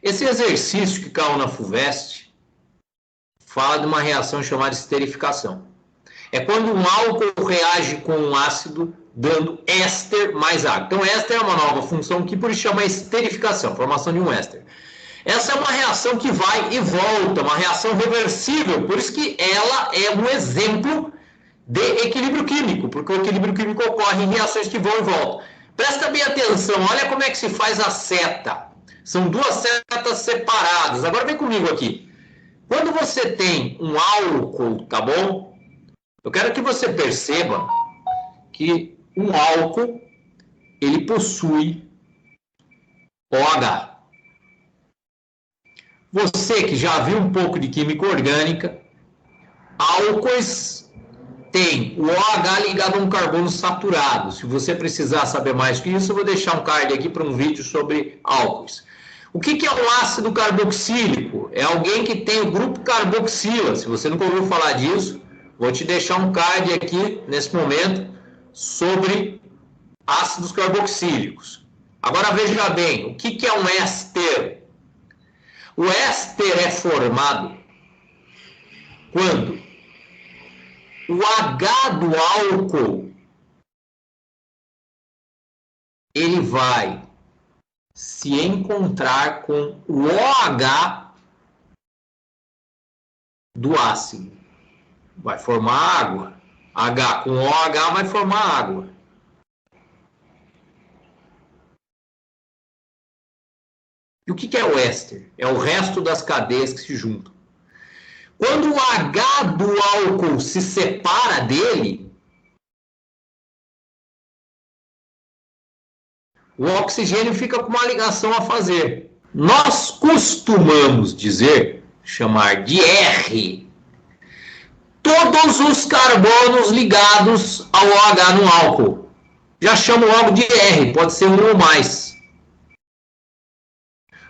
Esse exercício que caiu na FUVEST fala de uma reação chamada esterificação. É quando um álcool reage com um ácido dando éster mais água. Então, éster é uma nova função aqui, por isso chama esterificação, formação de um éster. Essa é uma reação que vai e volta, uma reação reversível, por isso que ela é um exemplo de equilíbrio químico, porque o equilíbrio químico ocorre em reações que vão e voltam. Presta bem atenção, olha como é que se faz a seta. São duas setas separadas. Agora vem comigo aqui. Quando você tem um álcool, tá bom? Eu quero que você perceba que um álcool, ele possui OH. Você que já viu um pouco de química orgânica, álcoois tem o OH ligado a um carbono saturado. Se você precisar saber mais que isso, eu vou deixar um card aqui para um vídeo sobre álcoois. O que é um ácido carboxílico? É alguém que tem o grupo carboxila. Se você nunca ouviu falar disso, vou te deixar um card aqui, nesse momento, sobre ácidos carboxílicos. Agora veja bem, o que é um éster? O éster é formado quando o H do álcool ele vai se encontrar com o OH do ácido. Vai formar água. H com OH vai formar água. E o que é o éster? É o resto das cadeias que se juntam. Quando o H do álcool se separa dele, o oxigênio fica com uma ligação a fazer. Nós costumamos dizer, chamar de R, todos os carbonos ligados ao OH no álcool. Já chamo logo de R, pode ser um ou mais.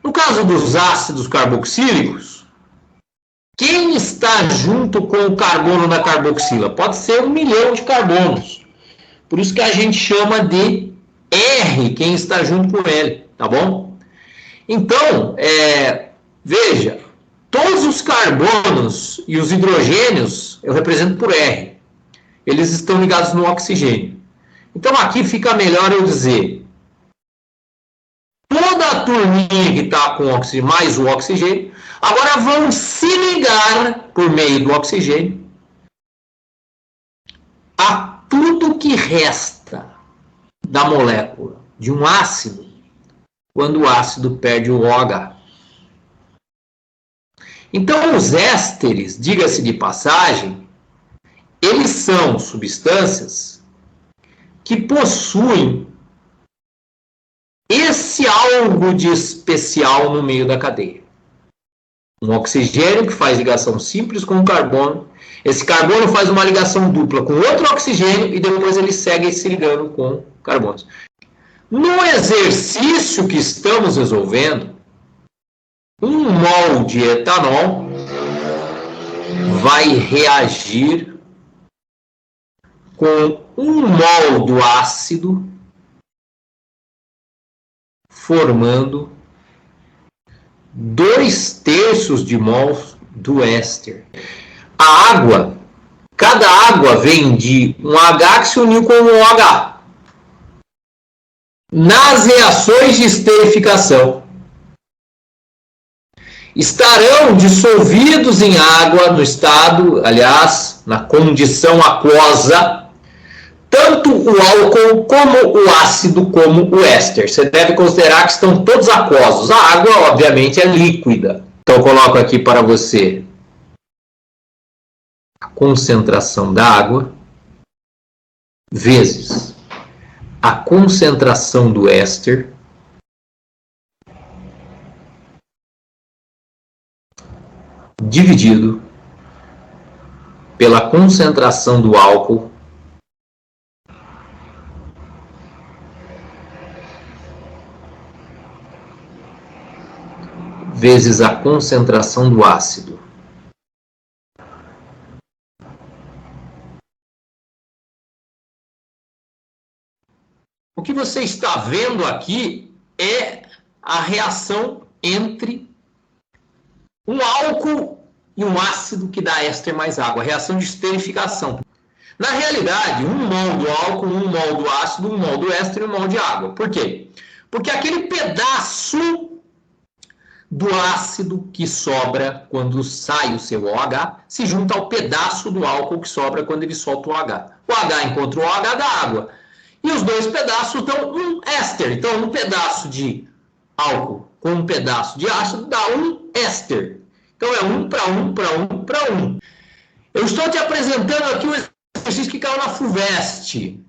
No caso dos ácidos carboxílicos, quem está junto com o carbono da carboxila? Pode ser 1 milhão de carbonos. Por isso que a gente chama de R, quem está junto com ele, tá bom? Então, veja, todos os carbonos e os hidrogênios eu represento por R. Eles estão ligados no oxigênio. Então, aqui fica melhor eu dizer toda a turminha que está com oxigênio mais o oxigênio, agora vão se ligar por meio do oxigênio a tudo que resta da molécula de um ácido quando o ácido perde o OH. Então, os ésteres, diga-se de passagem, eles são substâncias que possuem esse algo de especial no meio da cadeia. Um oxigênio que faz ligação simples com o carbono. Esse carbono faz uma ligação dupla com outro oxigênio e depois ele segue se ligando com carbonos. No exercício que estamos resolvendo, 1 mol de etanol vai reagir com 1 mol do ácido, formando 2/3 de mol do éster. A água, cada água vem de um H que se uniu com um OH. Nas reações de esterificação, estarão dissolvidos em água no estado, aliás, na condição aquosa, tanto o álcool como o ácido como o éster. Você deve considerar que estão todos aquosos. A água, obviamente, é líquida. Então, eu coloco aqui para você a concentração da água vezes a concentração do éster dividido pela concentração do álcool vezes a concentração do ácido. O que você está vendo aqui é a reação entre um álcool e um ácido que dá éster mais água, a reação de esterificação. Na realidade, um mol do álcool, um mol do ácido, um mol do éster e um mol de água. Por quê? Porque aquele pedaço do ácido que sobra quando sai o seu OH se junta ao pedaço do álcool que sobra quando ele solta o OH. O H encontra o OH da água. E os dois pedaços dão um éster. Então, um pedaço de álcool com um pedaço de ácido dá um éster. Então, é 1 para 1 para 1 para 1. Eu estou te apresentando aqui o exercício que caiu na FUVEST.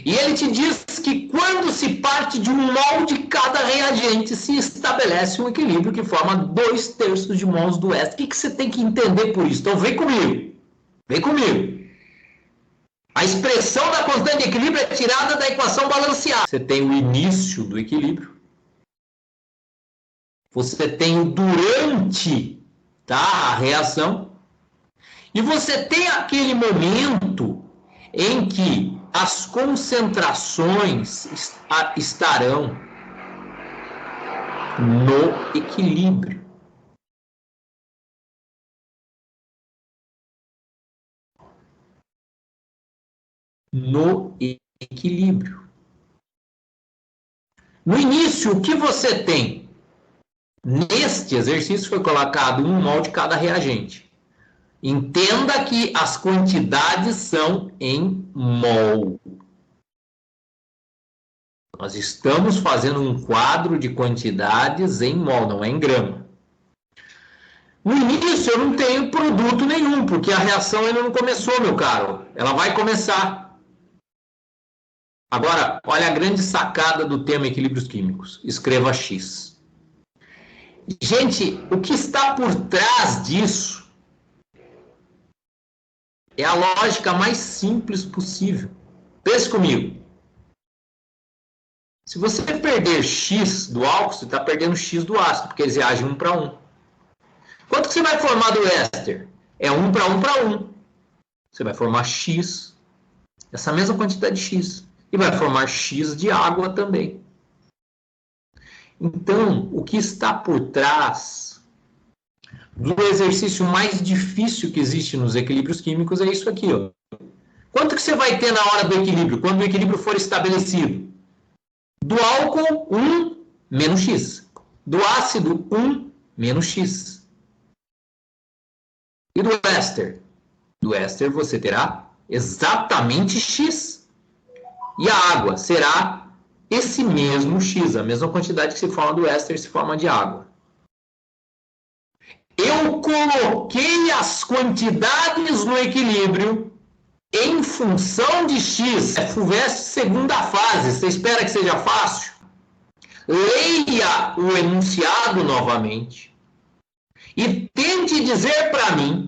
E ele te diz que quando se parte de um mol de cada reagente, se estabelece um equilíbrio que forma 2/3 de mols do éster. O que você tem que entender por isso? Então, vem comigo. Vem comigo. A expressão da constante de equilíbrio é tirada da equação balanceada. Você tem o início do equilíbrio. Você tem o durante, tá, a reação. E você tem aquele momento em que as concentrações estarão no equilíbrio. No equilíbrio. No início, o que você tem? Neste exercício foi colocado um mol de cada reagente. Entenda que as quantidades são em mol. Nós estamos fazendo um quadro de quantidades em mol, não é em grama. No início eu não tenho produto nenhum, porque a reação ainda não começou, meu caro. Ela vai começar. Agora, olha a grande sacada do tema equilíbrios químicos. Escreva X. Gente, o que está por trás disso é a lógica mais simples possível. Pense comigo. Se você perder X do álcool, você está perdendo X do ácido, porque eles reagem 1 para 1. Quanto que você vai formar do éster? É 1 para 1 para 1. Você vai formar X, essa mesma quantidade de X. E vai formar X de água também. Então, o que está por trás do exercício mais difícil que existe nos equilíbrios químicos é isso aqui, ó. Quanto que você vai ter na hora do equilíbrio, quando o equilíbrio for estabelecido? Do álcool, 1 menos X. Do ácido, 1 menos X. E do éster? Do éster você terá exatamente X. E a água será esse mesmo X, a mesma quantidade que se forma do éster se forma de água. Eu coloquei as quantidades no equilíbrio em função de X. FUVEST segunda fase. Você espera que seja fácil? Leia o enunciado novamente e tente dizer para mim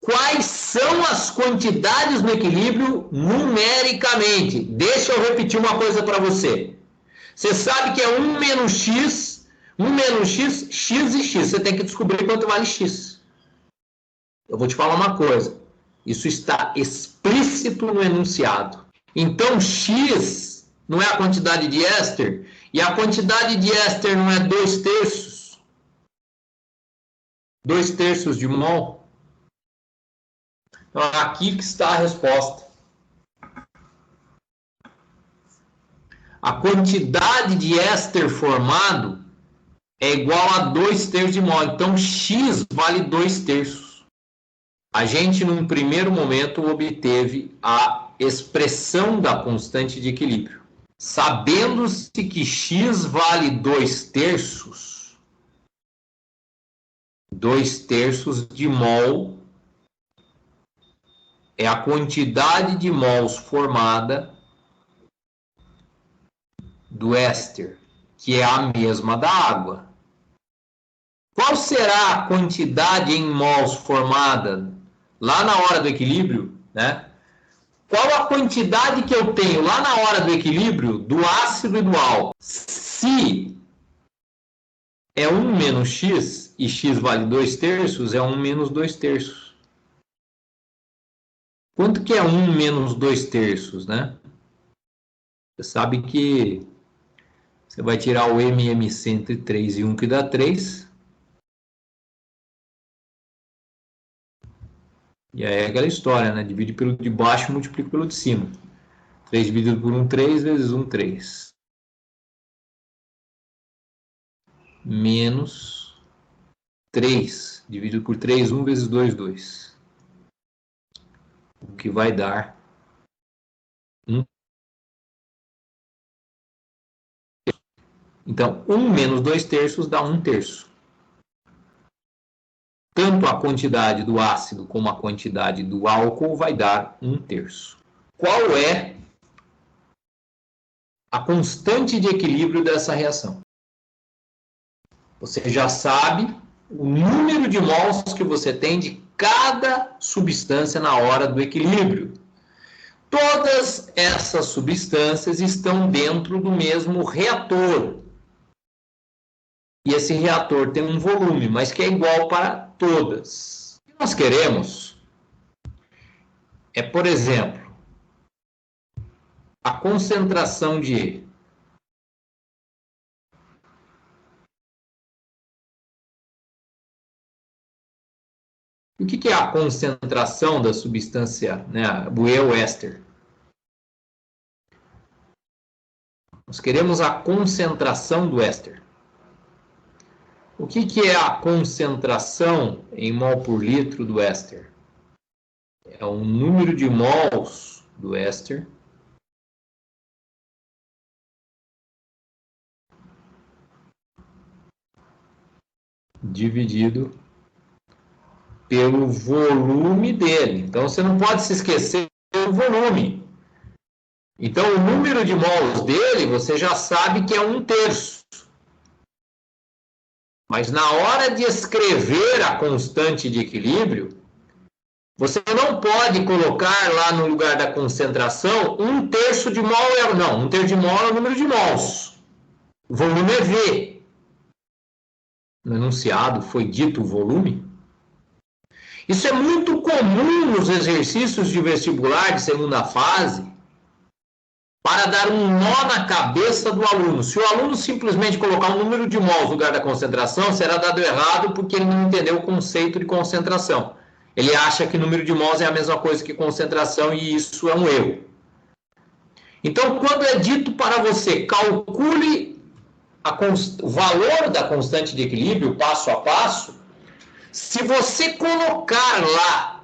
quais são as quantidades no equilíbrio numericamente. Deixa eu repetir uma coisa para você. Você sabe que é 1 menos X, X e X. Você tem que descobrir quanto vale X. Eu vou te falar uma coisa. Isso está explícito no enunciado. Então, X não é a quantidade de éster, e a quantidade de éster não é 2/3. 2/3 de mol. Então, aqui que está a resposta. A quantidade de éster formado é igual a 2/3 de mol. Então, X vale 2/3. A gente, num primeiro momento, obteve a expressão da constante de equilíbrio. Sabendo-se que X vale 2/3, 2/3 de mol é a quantidade de mols formada do éster, que é a mesma da água. Qual será a quantidade em mols formada lá na hora do equilíbrio, né? Qual a quantidade que eu tenho lá na hora do equilíbrio do ácido e do álcool? Se é 1 menos X e X vale 2/3, é 1 menos 2/3. Quanto que é 1 menos 2/3, né? Você sabe que Você vai tirar o MMC entre 3 e 1, que dá 3. E aí é aquela história, né? Divide pelo de baixo e multiplica pelo de cima. 3 dividido por 1, 3, vezes 1, 3. Menos 3, dividido por 3, 1 vezes 2, 2. O que vai dar 1. Então, 1 menos 2 terços dá 1 terço. Tanto a quantidade do ácido como a quantidade do álcool vai dar 1 terço. Qual é a constante de equilíbrio dessa reação? Você já sabe o número de mols que você tem de cada substância na hora do equilíbrio. Todas essas substâncias estão dentro do mesmo reator. E esse reator tem um volume, mas que é igual para todas. O que nós queremos é, por exemplo, a concentração de o que é a concentração da substância, né, buel éster? Nós queremos a concentração do éster. O que é a concentração em mol por litro do éster? É o número de mols do éster dividido pelo volume dele. Então, você não pode se esquecer do volume. Então, o número de mols dele, você já sabe que é 1 terço. Mas na hora de escrever a constante de equilíbrio, você não pode colocar lá no lugar da concentração 1 terço de mol. Não, 1 terço de mol é o número de mols. O volume é V. No enunciado foi dito o volume. Isso é muito comum nos exercícios de vestibular de segunda fase, para dar um nó na cabeça do aluno. Se o aluno simplesmente colocar um número de mols no lugar da concentração, será dado errado porque ele não entendeu o conceito de concentração. Ele acha que número de mols é a mesma coisa que concentração e isso é um erro. Então, quando é dito para você, calcule o valor da constante de equilíbrio, passo a passo, se você colocar lá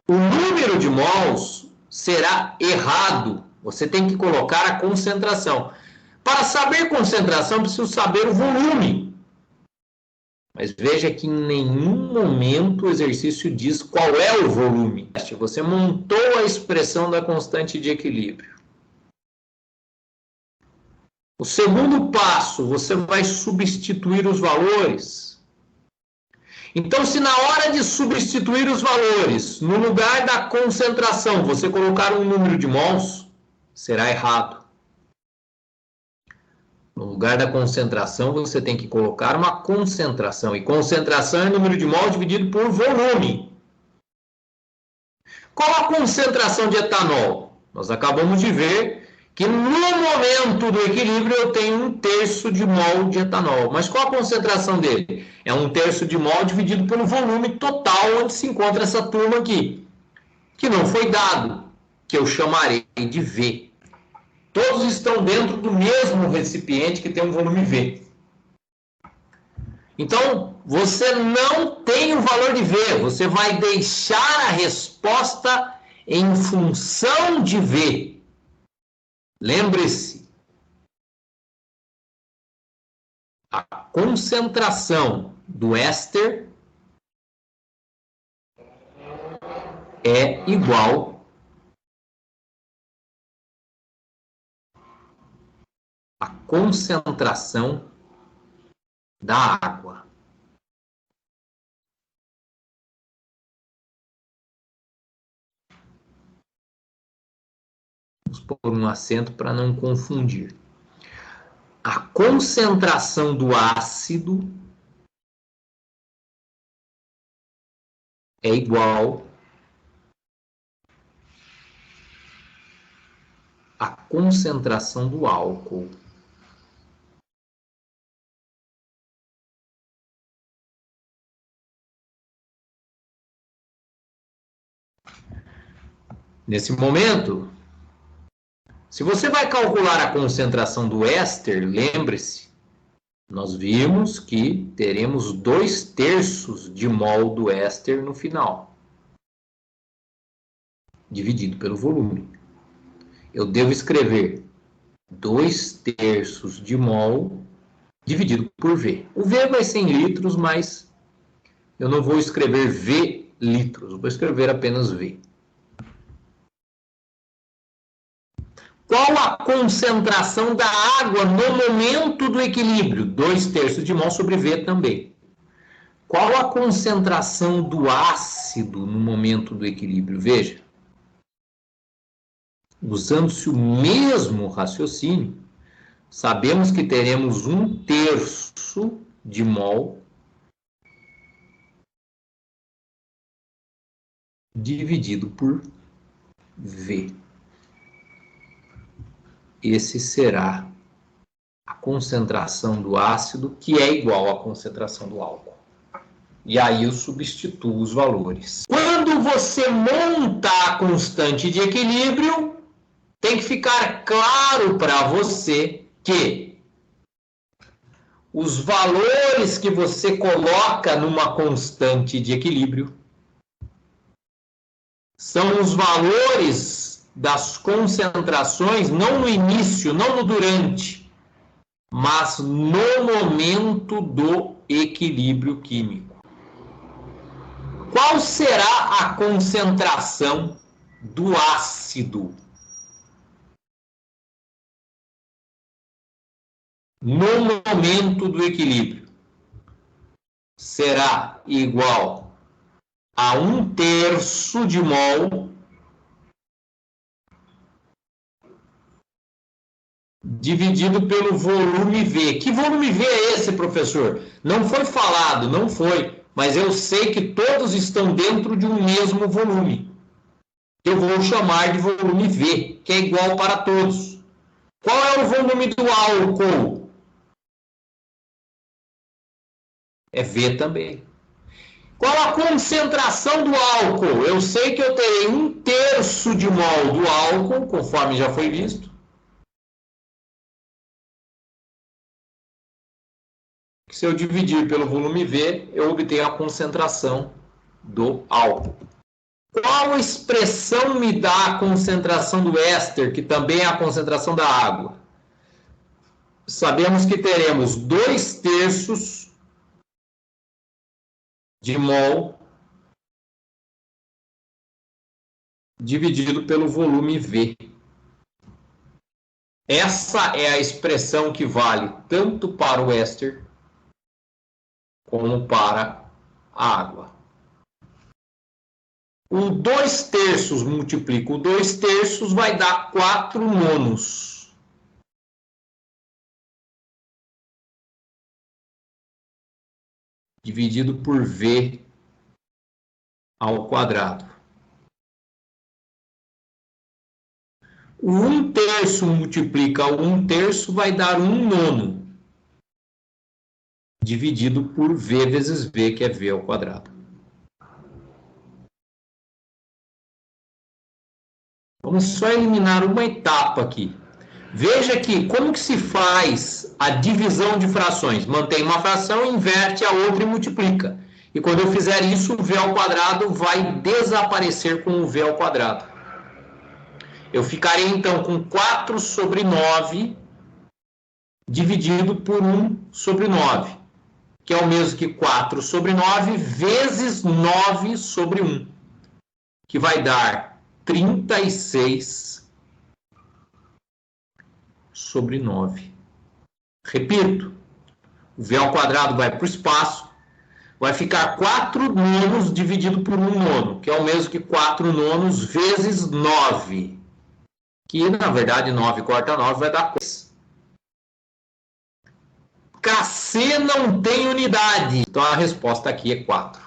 o número de mols, será errado. Você tem que colocar a concentração. Para saber concentração, preciso saber o volume. Mas veja que em nenhum momento o exercício diz qual é o volume. Você montou a expressão da constante de equilíbrio. O segundo passo, você vai substituir os valores. Então, se na hora de substituir os valores, no lugar da concentração, você colocar um número de mols, será errado. No lugar da concentração, você tem que colocar uma concentração. E concentração é número de mol dividido por volume. Qual a concentração de etanol? Nós acabamos de ver que no momento do equilíbrio eu tenho 1 terço de mol de etanol. Mas qual a concentração dele? É 1 terço de mol dividido pelo volume total onde se encontra essa turma aqui. Que não foi dado, que eu chamarei de V. Todos estão dentro do mesmo recipiente que tem um volume V. Então, você não tem o valor de V. Você vai deixar a resposta em função de V. Lembre-se, a concentração do éster é igual à concentração da água. Vamos pôr um acento para não confundir. A concentração do ácido é igual à concentração do álcool. Nesse momento, se você vai calcular a concentração do éster, lembre-se, nós vimos que teremos 2/3 de mol do éster no final, dividido pelo volume. Eu devo escrever 2/3 de mol dividido por V. O V vai ser em litros, mas eu não vou escrever V litros, vou escrever apenas V. Qual a concentração da água no momento do equilíbrio? 2/3 de mol sobre V também. Qual a concentração do ácido no momento do equilíbrio? Veja, usando-se o mesmo raciocínio, sabemos que teremos 1/3 de mol dividido por V. Esse será a concentração do ácido, que é igual à concentração do álcool. E aí eu substituo os valores. Quando você monta a constante de equilíbrio, tem que ficar claro para você que os valores que você coloca numa constante de equilíbrio são os valores das concentrações, não no início, não no durante, mas no momento do equilíbrio químico. Qual será a concentração do ácido no momento do equilíbrio? Será igual a 1/3 de mol dividido pelo volume V. Que volume V é esse, professor? Não foi falado, não foi, mas eu sei que todos estão dentro de um mesmo volume. Eu vou chamar de volume V, que é igual para todos. Qual é o volume do álcool? É V também. Qual a concentração do álcool? Eu sei que eu terei 1/3 de mol do álcool, conforme já foi visto. Se eu dividir pelo volume V, eu obtenho a concentração do álcool. Qual expressão me dá a concentração do éster, que também é a concentração da água? Sabemos que teremos 2/3 de mol dividido pelo volume V. Essa é a expressão que vale tanto para o éster como para a água. O 2/3 multiplica o 2/3 vai dar 4/9. Dividido por V ao quadrado. O 1/3 multiplica o 1/3 vai dar 1/9. Dividido por V vezes V, que é V ao quadrado. Vamos só eliminar uma etapa aqui. Veja que como que se faz a divisão de frações. Mantém uma fração, inverte a outra e multiplica. E quando eu fizer isso, o V ao quadrado vai desaparecer com o V ao quadrado. Eu ficarei então com 4/9 dividido por 1/9, que é o mesmo que 4/9 vezes 9/1, que vai dar 36/9. Repito, o V ao quadrado vai para o espaço, vai ficar 4/9 dividido por 1/9, que é o mesmo que 4/9 vezes 9, que na verdade 9 corta 9 vai dar 4. KC não tem unidade, então a resposta aqui é 4.